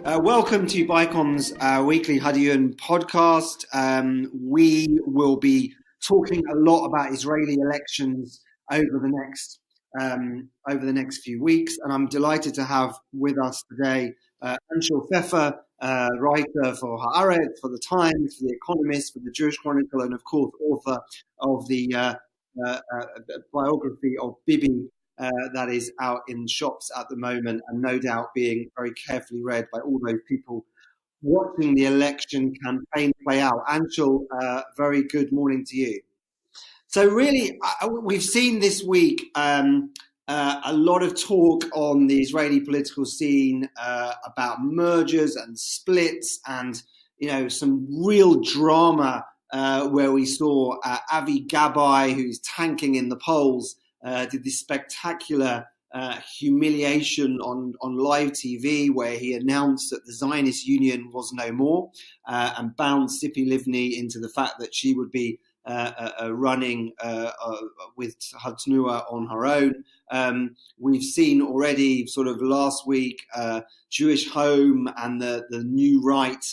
Welcome to BICOM's weekly Hadiyun podcast. We will be talking a lot about Israeli elections over the next few weeks, and I'm delighted to have with us today Anshel Pfeffer, writer for Haaretz, for the Times, for the Economist, for the Jewish Chronicle, and of course author of the biography of Bibi. That is out in shops at the moment, and no doubt being very carefully read by all those people watching the election campaign play out. Anshel, very good morning to you. So really, we've seen this week a lot of talk on the Israeli political scene about mergers and splits, and some real drama where we saw Avi Gabay, who's tanking in the polls, did this spectacular humiliation on live TV where he announced that the Zionist Union was no more and bound Tzipi Livni into the fact that she would be running with Hatnua on her own. We've seen already sort of last week Jewish Home and the New Right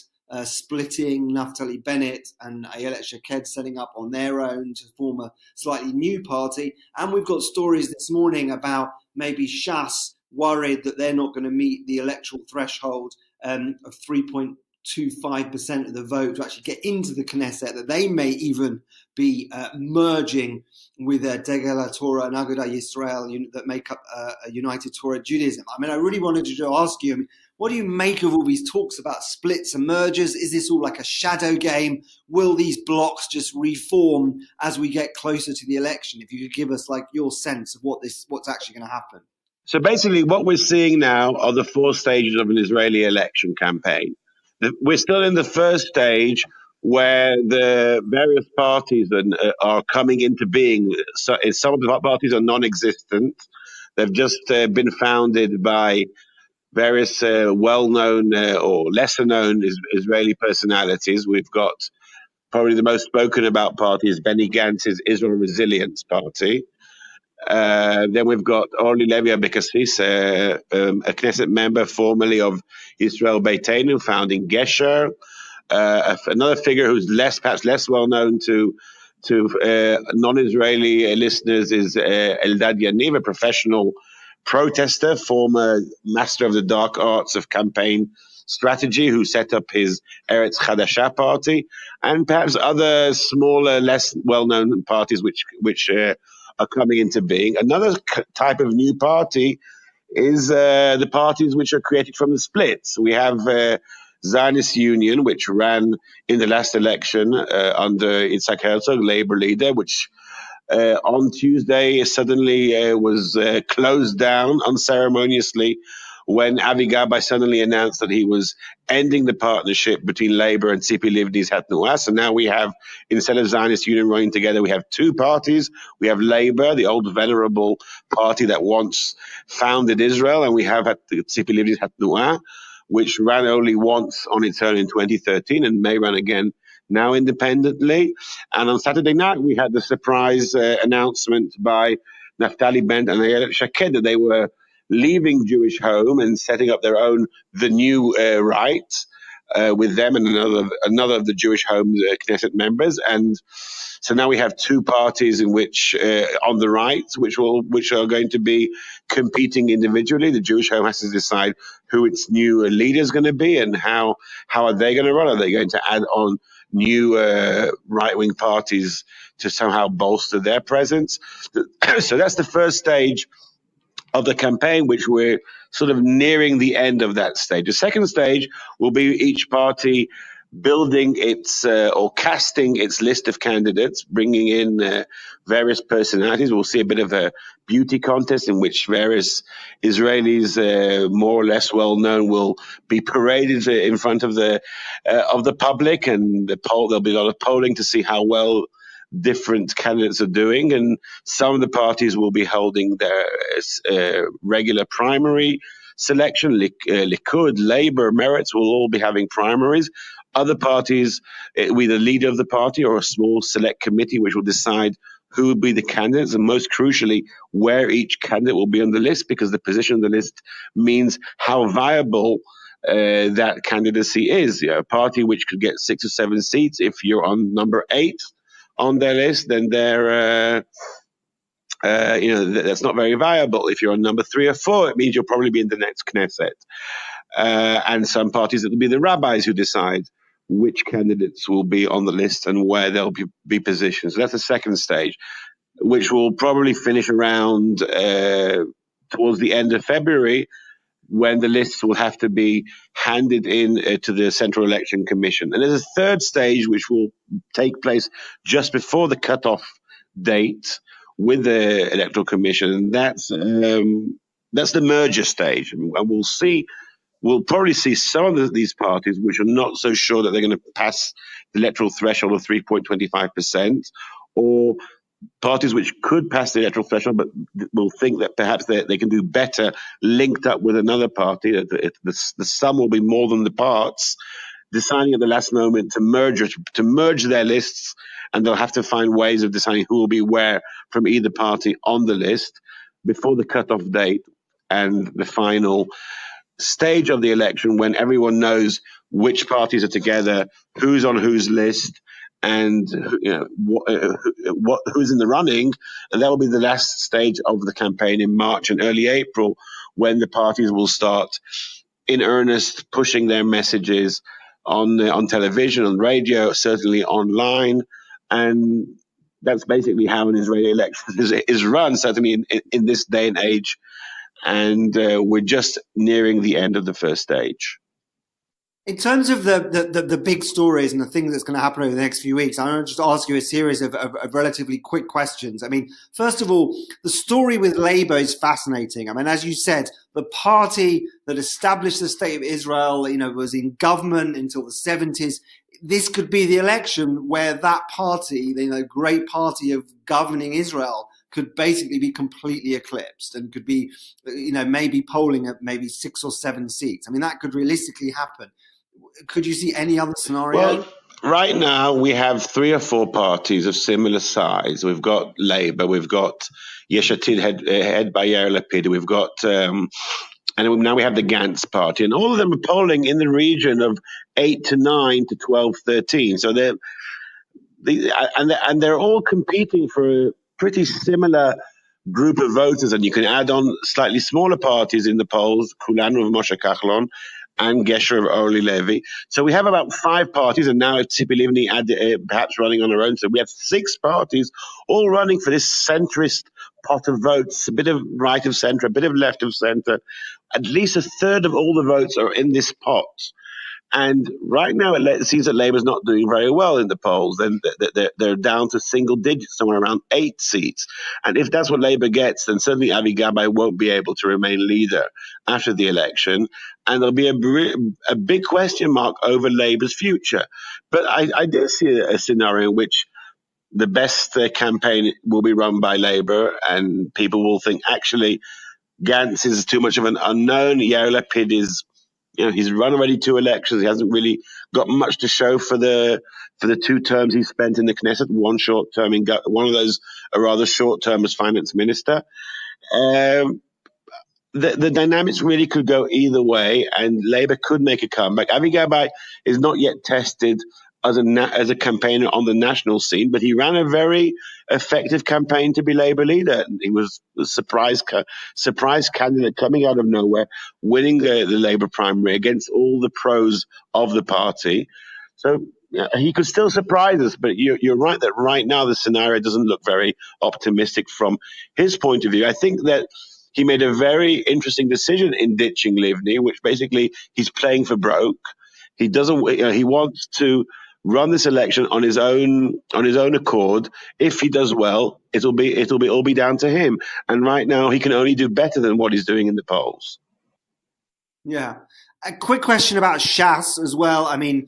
splitting, Naftali Bennett and Ayelet Shaked setting up on their own to form a slightly new party. And we've got stories this morning about maybe Shas worried that they're not going to meet the electoral threshold of 3.25% of the vote to actually get into the Knesset, that they may even be merging with Degel Torah and Agudah Yisrael that make up a United Torah Judaism. I mean, I really wanted to ask you, what do you make of all these talks about splits and mergers? Is this all like a shadow game? Will these blocks just reform as we get closer to the election? If you could give us like your sense of what's actually going to happen. So basically what we're seeing now are the four stages of an Israeli election campaign. We're still in the first stage where the various parties are coming into being. So some of the parties are non-existent. They've just been founded by various well-known or lesser-known Israeli personalities. We've got probably the most spoken about party is Benny Gantz's Israel Resilience Party. Then we've got Orly Levy Abekassis, a Knesset member formerly of Israel Beitenu, founding Gesher. Another figure who's perhaps less well known to non-Israeli listeners is Eldad Yaniv, a professional protester, former master of the dark arts of campaign strategy, who set up his Eretz Chadasha party, and perhaps other smaller, less well-known parties which are coming into being. Another type of new party is the parties which are created from the splits. We have Zionist Union, which ran in the last election under Yitzhak Herzog, Labour leader, which on Tuesday suddenly was closed down unceremoniously when Avi Gabay suddenly announced that he was ending the partnership between Labour and Tzipi Livni's Hatnua. So now we have, instead of Zionist Union running together, we have two parties. We have Labour, the old venerable party that once founded Israel, and we have Tzipi Livni's Hatnua, which ran only once on its own in 2013 and may run again now independently. And on Saturday night, we had the surprise announcement by Naftali Bennett and Ayelet Shaked that they were leaving Jewish Home and setting up their own The New Right with them and another of the Jewish Home Knesset members. And so now we have two parties in which on the right, which are going to be competing individually. The Jewish Home has to decide who its new leader is going to be and how are they going to run. Are they going to add on new right-wing parties to somehow bolster their presence? So that's the first stage of the campaign, which we're sort of nearing the end of that stage. The second stage will be each party building its or casting its list of candidates, bringing in various personalities. We'll see a bit of a beauty contest in which various Israelis, more or less well known, will be paraded in front of the public, and there'll be a lot of polling to see how well different candidates are doing, and some of the parties will be holding their regular primary selection. Likud, Labour, Meretz will all be having primaries. Other parties, with the leader of the party or a small select committee, which will decide who will be the candidates, and most crucially, where each candidate will be on the list, because the position on the list means how viable that candidacy is. A party which could get 6 or 7 seats, if you're on number 8 on their list, then they're that's not very viable. If you're on number 3 or 4, it means you'll probably be in the next Knesset. And some parties, it will be the rabbis who decide which candidates will be on the list and where they'll be positioned. So that's the second stage, which will probably finish around towards the end of February, when the lists will have to be handed in to the Central Election Commission. And there's a third stage which will take place just before the cutoff date with the Electoral Commission, and that's the merger stage. And we'll probably see some of these parties which are not so sure that they're going to pass the electoral threshold of 3.25%, or parties which could pass the electoral threshold but will think that perhaps they can do better linked up with another party. The sum will be more than the parts, deciding at the last moment to merge their lists, and they'll have to find ways of deciding who will be where from either party on the list before the cutoff date and the final stage of the election, when everyone knows which parties are together, who's on whose list, and who's in the running. And that will be the last stage of the campaign in March and early April, when the parties will start in earnest pushing their messages on television, on radio, certainly online. And that's basically how an Israeli election is run, certainly in this day and age. And we're just nearing the end of the first stage. In terms of the big stories and the things that's going to happen over the next few weeks, I want to just ask you a series of relatively quick questions. I mean, first of all, the story with Labour is fascinating. I mean, as you said, the party that established the state of Israel, was in government until the 70s. This could be the election where that party, great party of governing Israel, could basically be completely eclipsed and could be, maybe polling at maybe 6 or 7 seats. I mean, that could realistically happen. Could you see any other scenario? Well, right now we have 3 or 4 parties of similar size. We've got Labour, we've got Yesh Atid head by Yair Lapid, we've got, and now we have the Ganz party, and all of them are polling in the region of 8 to 9 to 12, 13. So they're all competing for a pretty similar group of voters, and you can add on slightly smaller parties in the polls, Kulanu of Moshe Kachlon and Gesher of Orly Levy. So we have about 5 parties, and now Tzipi Livni perhaps running on her own. So we have 6 parties all running for this centrist pot of votes, a bit of right of centre, a bit of left of centre. At least a third of all the votes are in this pot. And right now it seems that Labour's not doing very well in the polls. They're down to single digits, somewhere around 8 seats. And if that's what Labour gets, then certainly Avi Gabay won't be able to remain leader after the election. And there'll be a big question mark over Labour's future. But I do see a scenario in which the best campaign will be run by Labour, and people will think, actually, Ganz is too much of an unknown. Yair Lapid is, he's run already 2 elections. He hasn't really got much to show for the 2 terms he spent in the Knesset. One short term one of those a rather short term as finance minister. The dynamics really could go either way, and Labour could make a comeback. Avi Gabay is not yet tested as a campaigner on the national scene, but he ran a very effective campaign to be Labour leader. He was a surprise candidate coming out of nowhere, winning the Labour primary against all the pros of the party. So he could still surprise us, but you're right that right now the scenario doesn't look very optimistic from his point of view. I think that he made a very interesting decision in ditching Livni, which basically he's playing for broke. He wants to run this election on his own accord. If he does well, it'll all be down to him. And right now he can only do better than what he's doing in the polls. Yeah. A quick question about Shas as well. I mean,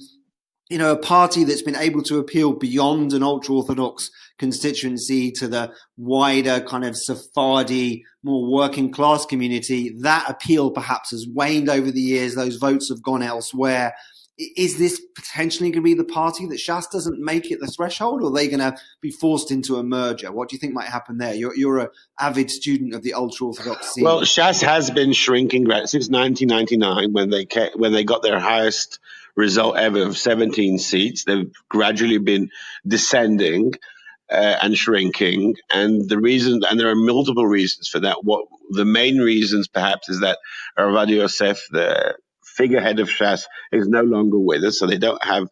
a party that's been able to appeal beyond an ultra-Orthodox constituency to the wider kind of Sephardi, more working class community. That appeal perhaps has waned over the years. Those votes have gone elsewhere. is this potentially going to be the party that Shas doesn't make it the threshold, or are they going to be forced into a merger? What do you think might happen there? You're an avid student of the ultra-Orthodox scene. Well, Shas has been shrinking since 1999 when they got their highest result ever of 17 seats. They've gradually been descending and shrinking, and there are multiple reasons for that. What the main reasons, perhaps, is that Rav Yosef, the figurehead of Shas, is no longer with us, so they don't have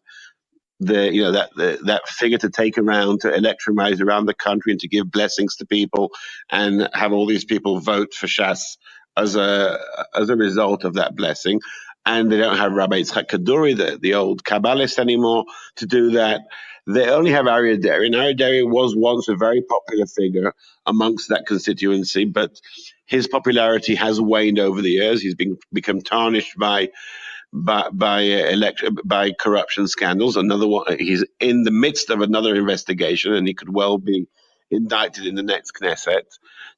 that figure to take around to electronize around the country and to give blessings to people and have all these people vote for Shas as a result of that blessing. And they don't have Rabbi Yitzchak Kaduri, the old Kabbalist, anymore to do that. They only have Aryeh Deri, and Aryeh Deri was once a very popular figure amongst that constituency, but his popularity has waned over the years. He's become tarnished by corruption scandals. Another one, he's in the midst of another investigation, and he could well be indicted in the next Knesset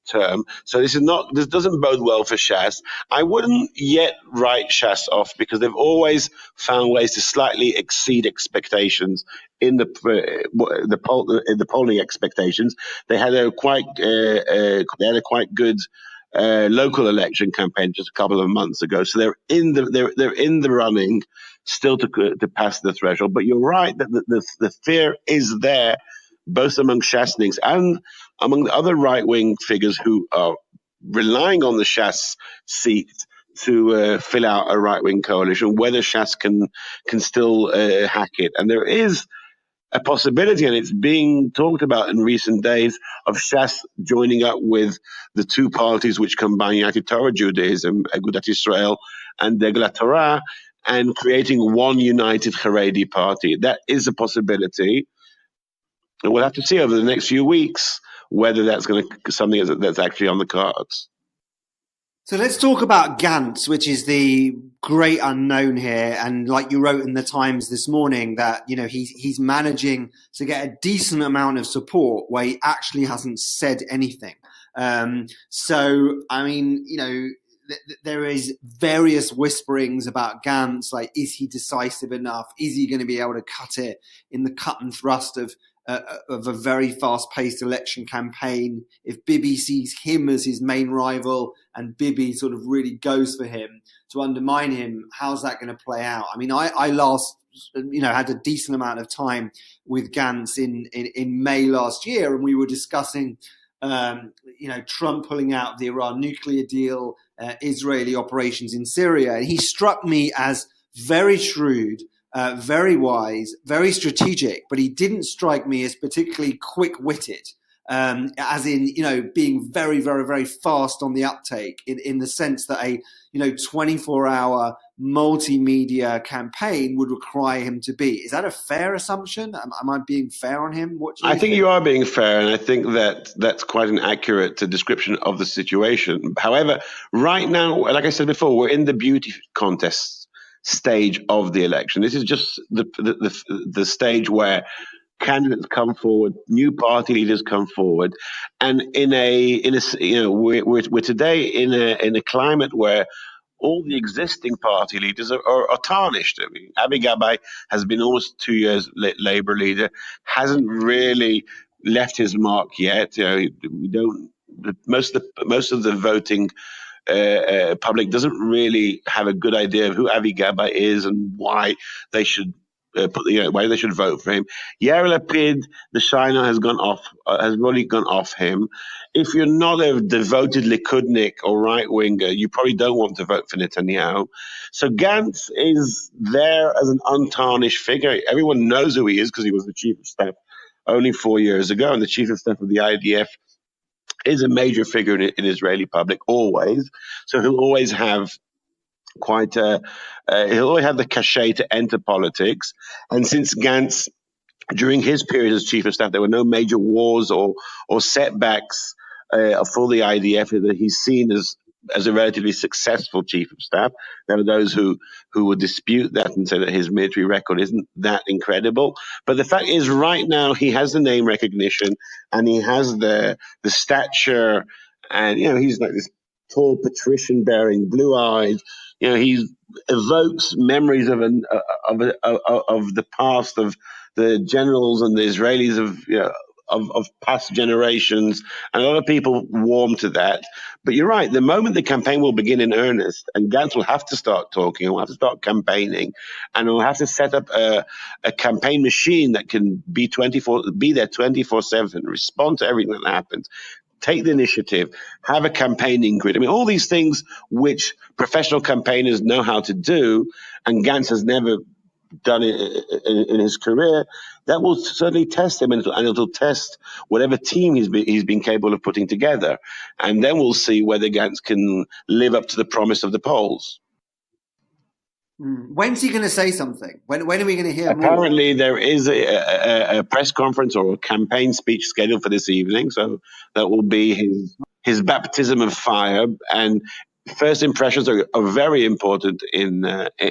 term. So this doesn't bode well for Shas. I wouldn't yet write Shas off because they've always found ways to slightly exceed expectations in the polling expectations. They had a quite good local election campaign just a couple of months ago, so they're in the running still to pass the threshold. But you're right that the fear is there, both among Shasniks and among the other right-wing figures who are relying on the Shas seat to fill out a right-wing coalition, whether Shas can still hack it. And there is a possibility, and it's being talked about in recent days, of Shas joining up with the two parties which combine United Torah Judaism, Agudat Yisrael, and Degel Torah, and creating one united Haredi party. That is a possibility. And we'll have to see over the next few weeks whether that's something that's actually on the cards. So let's talk about Ganz, which is the great unknown here. And like you wrote in the Times this morning, that he's managing to get a decent amount of support where he actually hasn't said anything. So I mean, there is various whisperings about Ganz, like, is he decisive enough? Is he going to be able to cut it in the cut and thrust of a very fast-paced election campaign? If Bibi sees him as his main rival and Bibi sort of really goes for him to undermine him, how's that going to play out? I mean, I last had a decent amount of time with Ganz in May last year, and we were discussing Trump pulling out of the Iran nuclear deal, Israeli operations in Syria, and he struck me as very shrewd, very wise, very strategic, but he didn't strike me as particularly quick-witted, as in, being very, very, very fast on the uptake in the sense that a 24-hour multimedia campaign would require him to be. Is that a fair assumption? Am I being fair on him? I think you are being fair, and I think that that's quite an accurate description of the situation. However, right now, like I said before, we're in the beauty contest stage of the election. This is just the stage where candidates come forward, new party leaders come forward, and we're today in a climate where all the existing party leaders are tarnished. I mean, Avi Gabay has been almost 2 years Labour leader, hasn't really left his mark yet. Most of the voting public doesn't really have a good idea of who Avi Gabay is and why they should why they should vote for him. Yair Lapid, the shiner has really gone off him. If you're not a devoted Likudnik or right winger, you probably don't want to vote for Netanyahu. So Ganz is there as an untarnished figure. Everyone knows who he is because he was the chief of staff only 4 years ago, and the chief of staff of the IDF is a major figure in Israeli public always. So he'll always have he'll always have the cachet to enter politics. And since Ganz, during his period as chief of staff, there were no major wars or setbacks for the IDF that he's seen as a relatively successful chief of staff. There are those who would dispute that and say that his military record isn't that incredible. But the fact is, right now, he has the name recognition and he has the stature, and he's like this tall patrician bearing, blue eyes. He evokes memories of the past, of the generals and the Israelis of past generations, and a lot of people warm to that. But you're right, the moment the campaign will begin in earnest, and Ganz will have to start talking, and will have to start campaigning, and will have to set up a campaign machine that can be there 24/7 and respond to everything that happens. Take the initiative, have a campaigning grid. I mean, all these things which professional campaigners know how to do, and Ganz has never done it in his career. That will certainly test him, and it'll test whatever team he's been capable of putting together. And then we'll see whether Ganz can live up to the promise of the polls. When's he going to say something? When are we going to hear more? Apparently, there is a press conference or a campaign speech scheduled for this evening, so that will be his baptism of fire. And first impressions are very important in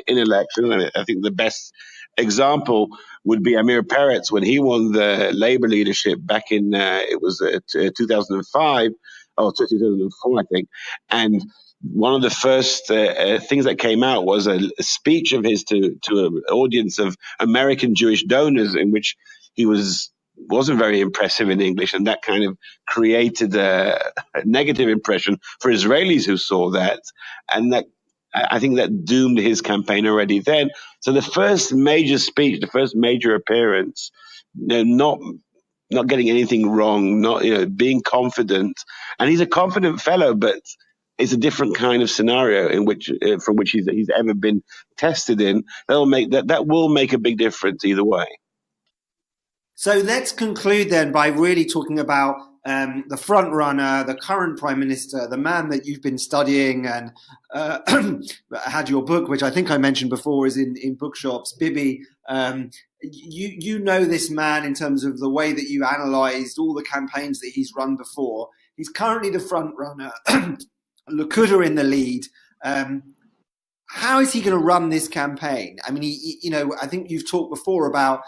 elections. And I think the best example would be Amir Peretz when he won the Labour leadership back in 2005 or 2004, I think. And one of the first things that came out was a speech of his to an audience of American Jewish donors, in which he wasn't very impressive in English, and that kind of created a negative impression for Israelis who saw that, and that I think that doomed his campaign already then. So the first major speech, the first major appearance, not getting anything wrong, not being confident, and he's a confident fellow, but it's a different kind of scenario from which he's ever been tested in. That will make a big difference either way. So let's conclude then by really talking about the front runner, the current prime minister, the man that you've been studying and had your book, which I think I mentioned before, is in bookshops, Bibi. You know this man in terms of the way that you analysed all the campaigns that he's run before. He's currently the front runner. Likud are in the lead. How is he going to run this campaign? I mean, I think you've talked before about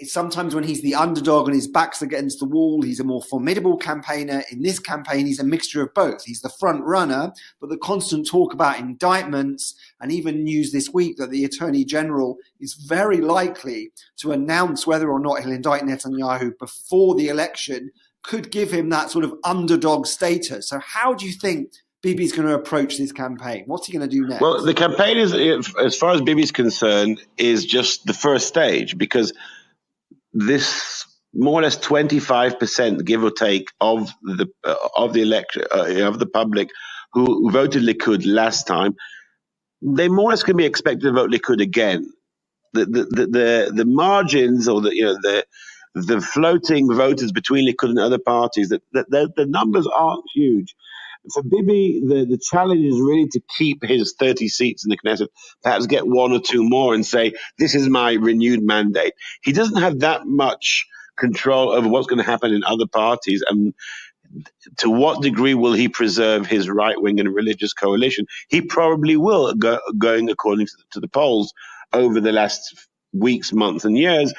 sometimes when he's the underdog and his back's against the wall, he's a more formidable campaigner. In this campaign, he's a mixture of both. He's the front runner, but the constant talk about indictments, and even news this week that the Attorney General is very likely to announce whether or not he'll indict Netanyahu before the election, could give him that sort of underdog status. So how do you think Bibi's going to approach this campaign? What's he going to do next? Well, the campaign is, as far as Bibi's concerned, is just the first stage, because this more or less 25%, give or take, of the election of the public who voted Likud last time, they more or less can be expected to vote Likud again. The margins, or the floating voters between Likud and other parties, the numbers aren't huge. For Bibi, the challenge is really to keep his 30 seats in the Knesset, perhaps get one or two more and say, this is my renewed mandate. He doesn't have that much control over what's going to happen in other parties, and to what degree will he preserve his right-wing and religious coalition? He probably will, going according to the polls over the last weeks, months and years,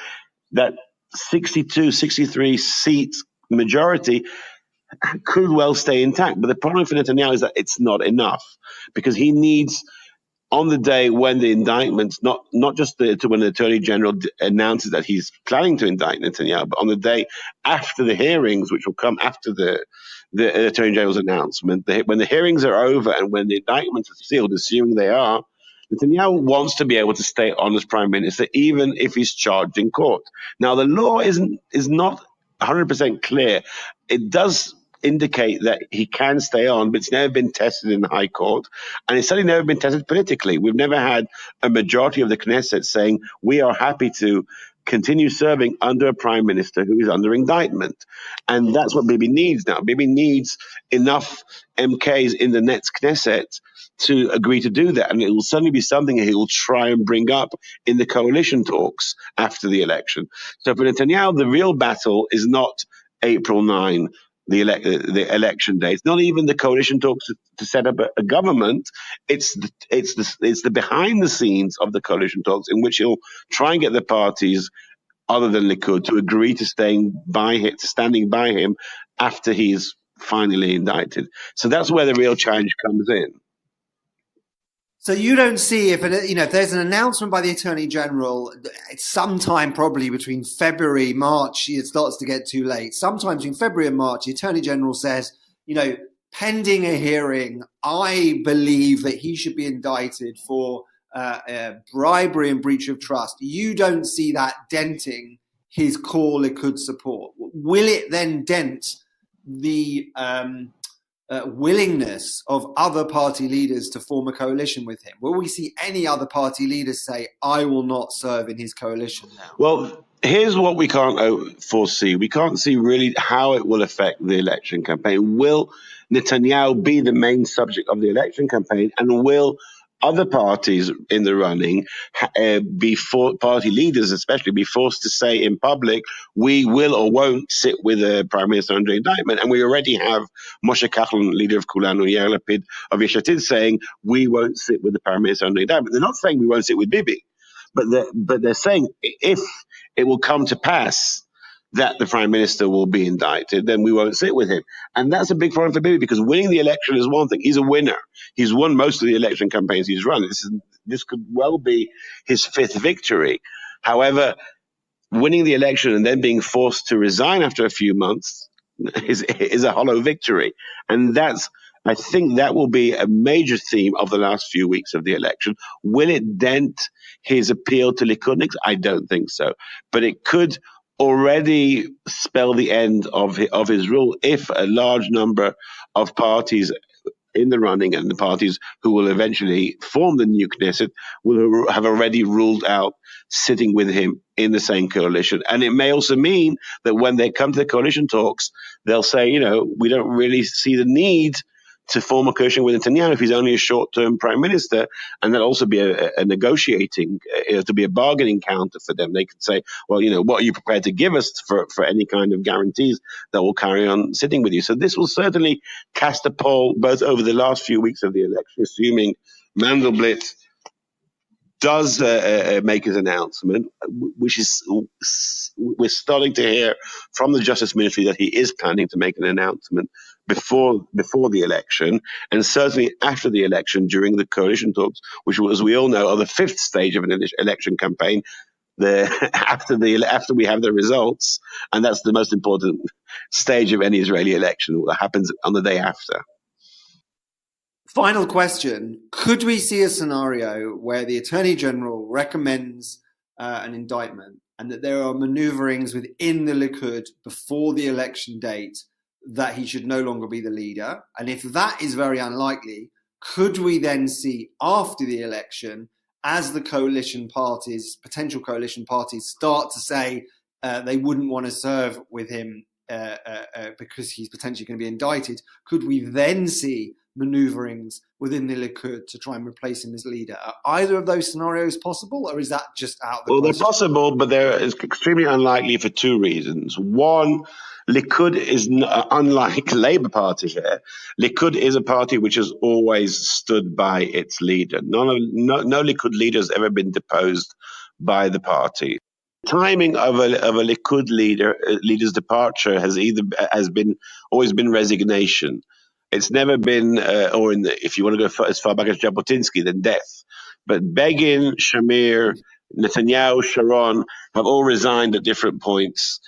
that 62, 63 seats majority could well stay intact. But the problem for Netanyahu is that it's not enough, because he needs, on the day when the indictments, not just when the Attorney General announces that he's planning to indict Netanyahu, but on the day after the hearings, which will come after the Attorney General's announcement, when the hearings are over and when the indictments are sealed, assuming they are, Netanyahu wants to be able to stay on as prime minister, even if he's charged in court. Now, the law is not 100% clear. It does indicate that he can stay on, but it's never been tested in the High Court, and it's certainly never been tested politically. We've never had a majority of the Knesset saying we are happy to continue serving under a prime minister who is under indictment. And that's what Bibi needs now. Bibi needs enough MKs in the next Knesset to agree to do that. And it will certainly be something he will try and bring up in the coalition talks after the election. So for Netanyahu, the real battle is not April 9, the election day. It's not even the coalition talks to set up a government. It's the behind the scenes of the coalition talks, in which he'll try and get the parties other than Likud to agree to standing by him after he's finally indicted. So that's where the real challenge comes in. So you don't see if there's an announcement by the Attorney General, it's sometime probably between February, March, it starts to get too late. Sometime between February and March, the Attorney General says, pending a hearing, I believe that he should be indicted for bribery and breach of trust. You don't see that denting his core Likud support. Will it then dent the willingness of other party leaders to form a coalition with him? Will we see any other party leaders say, I will not serve in his coalition now? Well, here's what we can't foresee. We can't see really how it will affect the election campaign. Will Netanyahu be the main subject of the election campaign, and will other parties in the running party leaders especially be forced to say in public, we will or won't sit with Prime Minister under indictment? And we already have Moshe Kachlon, leader of Kulanu, Yair Lapid of Yesh Atid, saying we won't sit with the Prime Minister under indictment. They're not saying we won't sit with Bibi, but they're saying if it will come to pass that the Prime Minister will be indicted, then we won't sit with him. And that's a big problem for Bibi, because winning the election is one thing. He's a winner. He's won most of the election campaigns he's run. This could well be his fifth victory. However, winning the election and then being forced to resign after a few months is a hollow victory. And I think that will be a major theme of the last few weeks of the election. Will it dent his appeal to Likudniks? I don't think so. But it could already spell the end of his rule if a large number of parties in the running and the parties who will eventually form the new Knesset will have already ruled out sitting with him in the same coalition. And it may also mean that when they come to the coalition talks, they'll say, we don't really see the need to form a coalition with Netanyahu if he's only a short-term prime minister, and that'll also be a negotiating, to be a bargaining counter for them. They could say, well, what are you prepared to give us for any kind of guarantees that we'll carry on sitting with you? So this will certainly cast a pall both over the last few weeks of the election, assuming Mandelblit does make his announcement, which is we're starting to hear from the Justice Ministry that he is planning to make an announcement before the election, and certainly after the election during the coalition talks, which, as we all know, are the fifth stage of an election campaign. After we have the results, and that's the most important stage of any Israeli election. What happens on the day after. Final question. Could we see a scenario where the Attorney General recommends an indictment and that there are maneuverings within the Likud before the election date that he should no longer be the leader? And if that is very unlikely, could we then see after the election, as the potential coalition parties start to say they wouldn't want to serve with him because he's potentially going to be indicted, could we then see maneuverings within the Likud to try and replace him as leader? Are either of those scenarios possible, or is that just out of the question? They're possible, but they're extremely unlikely for two reasons. One, Likud is unlike Labour Party here. Likud is a party which has always stood by its leader. No Likud leader has ever been deposed by the party. Timing of a Likud leader's departure has always been resignation. It's never been, if you want to go as far back as Jabotinsky, then death. But Begin, Shamir, Netanyahu, Sharon have all resigned at different points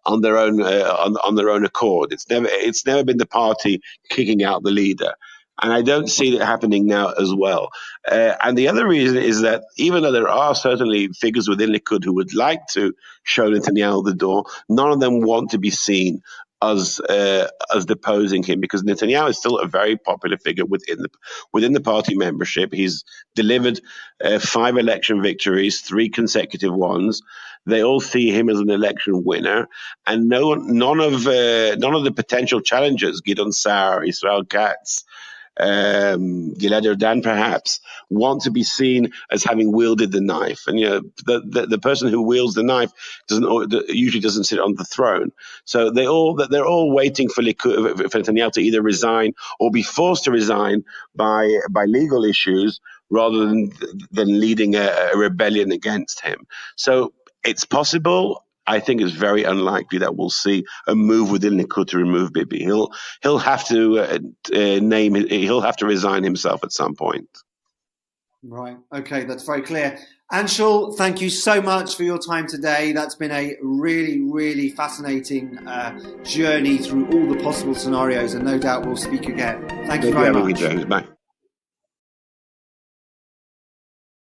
on their own on their own accord. It's never been the party kicking out the leader. And I don't see that happening now as well. And the other reason is that even though there are certainly figures within Likud who would like to show Netanyahu the door, none of them want to be seen as deposing him, because Netanyahu is still a very popular figure within the party membership. He's delivered 5 election victories, 3 consecutive ones. They all see him as an election winner, and none of the potential challengers, Gideon Sa'ar, Israel Katz, Gilad Erdan perhaps, want to be seen as having wielded the knife. And the person who wields the knife usually doesn't sit on the throne. So they're all waiting for Netanyahu to either resign or be forced to resign by legal issues, rather than leading a rebellion against him. So it's possible. I think it's very unlikely that we'll see a move within Likud to remove Bibi. He'll have to he'll have to resign himself at some point. Right. Okay, that's very clear. Anshel, thank you so much for your time today. That's been a really, really fascinating journey through all the possible scenarios, and no doubt we'll speak again. Thank you very much. James. Bye.